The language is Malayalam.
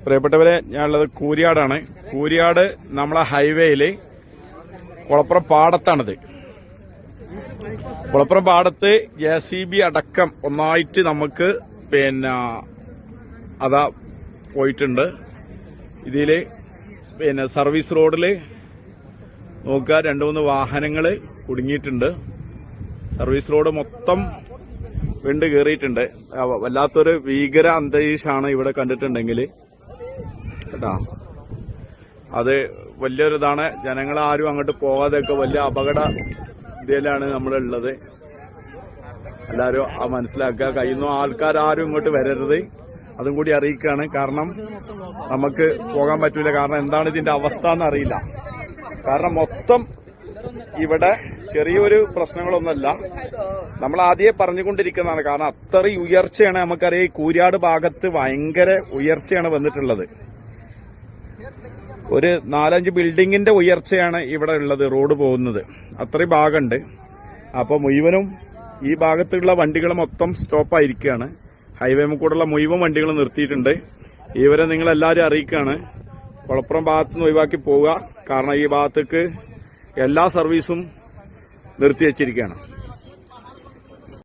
പ്രിയപ്പെട്ടവരെ, ഞാനുള്ളത് കൂരിയാടാണ്. കൂരിയാട് നമ്മളെ ഹൈവേയില് കുളപ്പുറം പാടത്താണിത്. കുളപ്പുറം പാടത്ത് JCB അടക്കം ഒന്നായിട്ട് നമുക്ക് അതാ പോയിട്ടുണ്ട്. ഇതില് സർവീസ് റോഡില് നോക്കുക, 2-3 വാഹനങ്ങള് കുടുങ്ങിയിട്ടുണ്ട്. സർവീസ് റോഡ് മൊത്തം വിണ്ട് കയറിയിട്ടുണ്ട്. വല്ലാത്തൊരു ഭീകര അന്തരീക്ഷമാണ് ഇവിടെ കണ്ടിട്ടുണ്ടെങ്കിൽ കേട്ടാ. അത് വലിയൊരിതാണ്. ജനങ്ങളാരും അങ്ങോട്ട് പോകാതെയൊക്കെ വലിയ അപകട ഇതിലാണ് നമ്മളുള്ളത്. എല്ലാവരും മനസ്സിലാക്കുക. കഴിയുന്ന ആൾക്കാരും ഇങ്ങോട്ട് വരരുത്, അതും കൂടി അറിയിക്കുകയാണ്. കാരണം നമുക്ക് പോകാൻ പറ്റൂല. കാരണം എന്താണ് ഇതിന്റെ അവസ്ഥ എന്നറിയില്ല. കാരണം മൊത്തം ഇവിടെ ചെറിയൊരു പ്രശ്നങ്ങളൊന്നുമല്ല, നമ്മൾ ആദ്യമേ പറഞ്ഞുകൊണ്ടിരിക്കുന്നതാണ്. കാരണം അത്രയും ഉയർച്ചയാണ്. നമുക്കറിയാം, ഈ കൂരിയാട് ഭാഗത്ത് ഭയങ്കര ഉയർച്ചയാണ് വന്നിട്ടുള്ളത്. ഒരു 4-5 ബിൽഡിങ്ങിന്റെ ഉയർച്ചയാണ് ഇവിടെ ഉള്ളത്, റോഡ് പോകുന്നത് അത്രയും ഭാഗമുണ്ട്. അപ്പൊ മുഴുവനും ഈ ഭാഗത്തുള്ള വണ്ടികൾ മൊത്തം സ്റ്റോപ്പായിരിക്കുകയാണ്. ഹൈവേ കൂടെയുള്ള മുഴുവൻ വണ്ടികൾ നിർത്തിയിട്ടുണ്ട്. ഇവരെ നിങ്ങളെല്ലാവരും അറിയിക്കുകയാണ്, കുളപ്പുറം ഭാഗത്തുനിന്ന് ഒഴിവാക്കി പോവുക. കാരണം ഈ ഭാഗത്തേക്ക് എല്ലാ സർവീസും നിർത്തിവച്ചിരിക്കുകയാണ്.